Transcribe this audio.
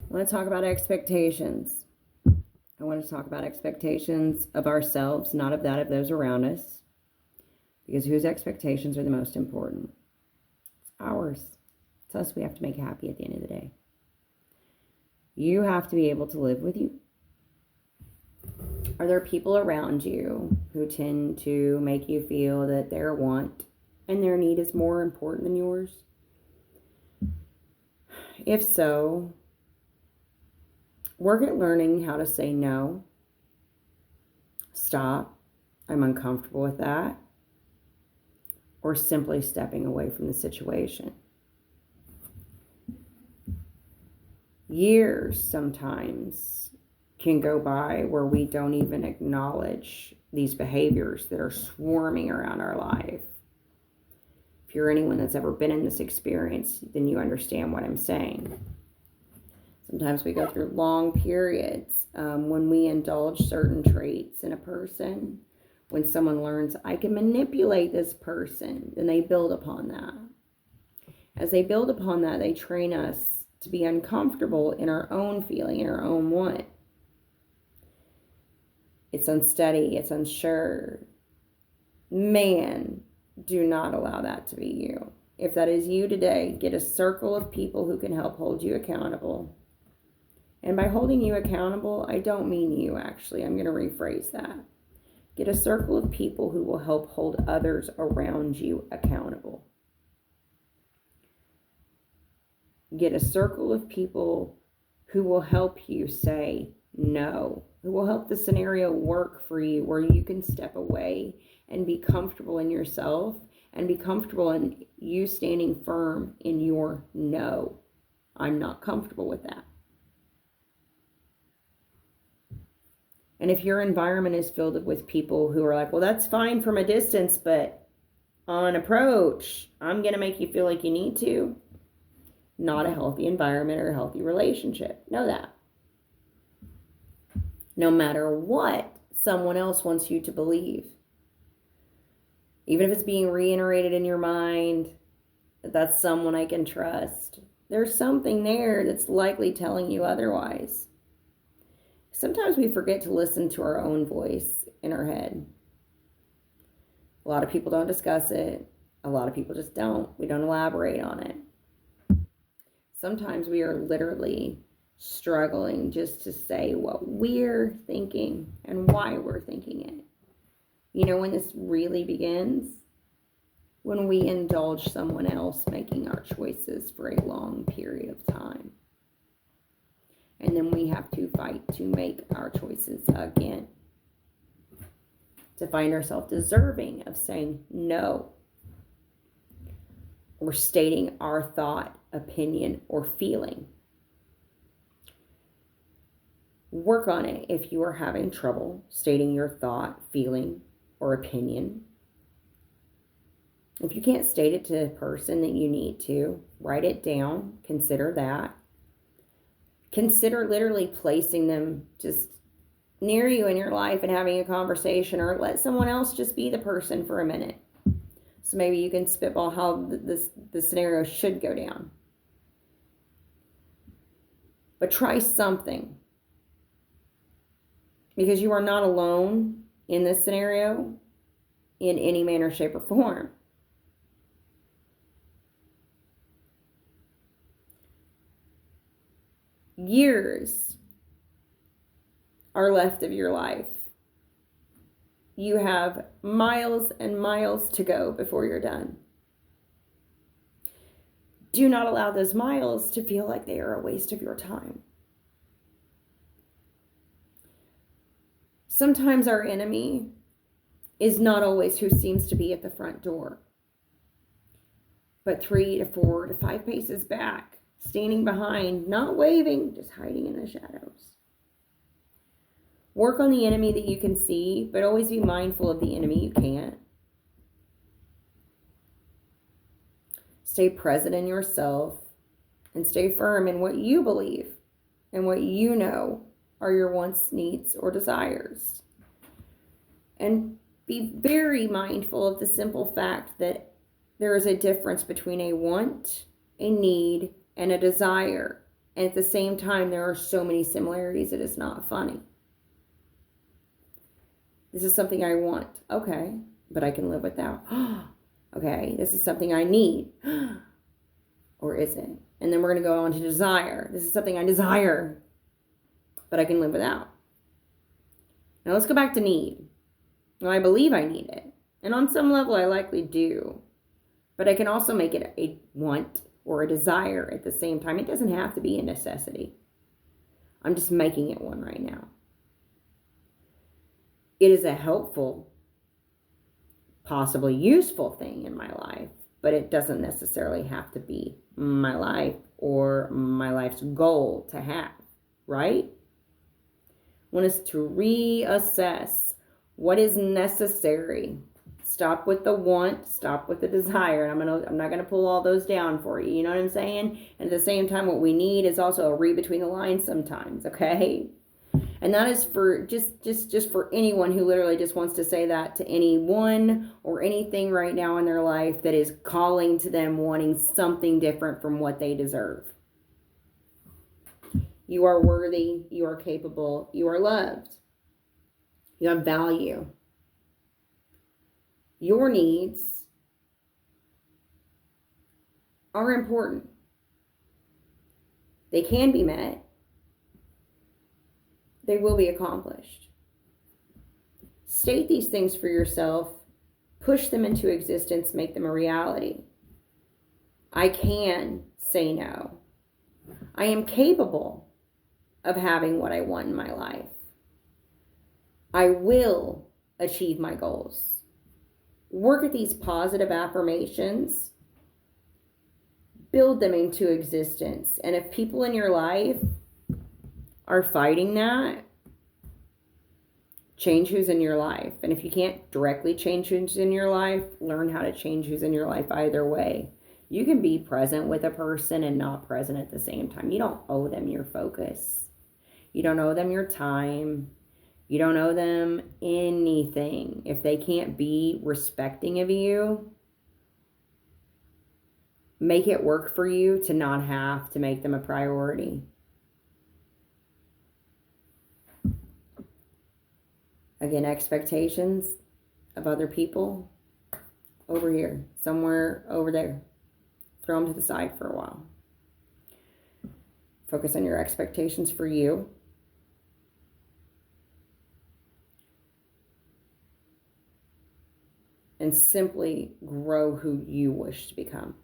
I want to talk about expectations. I want to talk about expectations of ourselves, not of that of those around us. Because whose expectations are the most important? It's ours. It's us we have to make happy at the end of the day. You have to be able to live with you. Are there people around you who tend to make you feel that their want and their need is more important than yours? If so, work at learning how to say no. Stop. I'm uncomfortable with that. Or simply stepping away from the situation. Years sometimes can go by where we don't even acknowledge these behaviors that are swarming around our life. If you're anyone that's ever been in this experience, then you understand what I'm saying. Sometimes we go through long periods when we indulge certain traits in a person. When someone learns, I can manipulate this person, then they build upon that. As they build upon that, they train us to be uncomfortable in our own feeling, in our own want. It's unsteady, it's unsure. Man, do not allow that to be you. If that is you today, get a circle of people who can help hold you accountable. And by holding you accountable, I don't mean you, actually. I'm going to rephrase that. Get a circle of people who will help hold others around you accountable. Get a circle of people who will help you say no, who will help the scenario work for you, where you can step away and be comfortable in yourself and be comfortable in you standing firm in your no. I'm not comfortable with that. And if your environment is filled with people who are like, well, that's fine from a distance, but on approach, I'm going to make you feel like you need to. Not a healthy environment or a healthy relationship. Know that. No matter what someone else wants you to believe. Even if it's being reiterated in your mind that that's someone I can trust, there's something there that's likely telling you otherwise. Sometimes we forget to listen to our own voice in our head. A lot of people don't discuss it. A lot of people just don't. We don't elaborate on it. Sometimes we are literally struggling just to say what we're thinking and why we're thinking it. You know when this really begins? When we indulge someone else making our choices for a long period of time. And then we have to fight to make our choices again. To find ourselves deserving of saying no. Or stating our thought, opinion, or feeling. Work on it if you are having trouble stating your thought, feeling, or opinion. If you can't state it to a person that you need to, write it down. Consider that. Consider literally placing them just near you in your life and having a conversation, or let someone else just be the person for a minute. So maybe you can spitball how the scenario should go down. But try something. Because you are not alone in this scenario in any manner, shape, or form. Years are left of your life. You have miles and miles to go before you're done. Do not allow those miles to feel like they are a waste of your time. Sometimes our enemy is not always who seems to be at the front door, but 3 to 4 to 5 paces back, standing behind, not waving, just hiding in the shadows. Work on the enemy that you can see, but always be mindful of the enemy you can't. Stay present in yourself and stay firm in what you believe and what you know are your wants, needs, or desires. And be very mindful of the simple fact that there is a difference between a want, a need, and a desire. And at the same time, there are so many similarities it is not funny. This is something I want. Okay, but I can live without. Okay, this is something I need. Or is it? And then we're going to go on to desire. This is something I desire, but I can live without. Now let's go back to need. Well, I believe I need it. And on some level, I likely do. But I can also make it a want or a desire at the same time. It doesn't have to be a necessity. I'm just making it one right now. It is a helpful, possibly useful thing in my life, but it doesn't necessarily have to be my life or my life's goal to have, right? One is to reassess what is necessary. Stop with the want, stop with the desire. And I'm not gonna pull all those down for you. You know what I'm saying? And at the same time, what we need is also a read between the lines sometimes, okay? And that is for just for anyone who literally just wants to say that to anyone or anything right now in their life that is calling to them wanting something different from what they deserve. You are worthy, you are capable, you are loved. You have value. Your needs are important. They can be met. They will be accomplished. State these things for yourself. Push them into existence. Make them a reality. I can say no. I am capable of having what I want in my life. I will achieve my goals. Work at these positive affirmations. Build them into existence. And if people in your life are fighting that, change who's in your life. And if you can't directly change who's in your life, learn how to change who's in your life either way. You can be present with a person and not present at the same time. You don't owe them your focus. You don't owe them your time. You don't owe them anything. If they can't be respecting of you, make it work for you to not have to make them a priority. Again, expectations of other people over here, somewhere over there. Throw them to the side for a while. Focus on your expectations for you. And simply grow who you wish to become.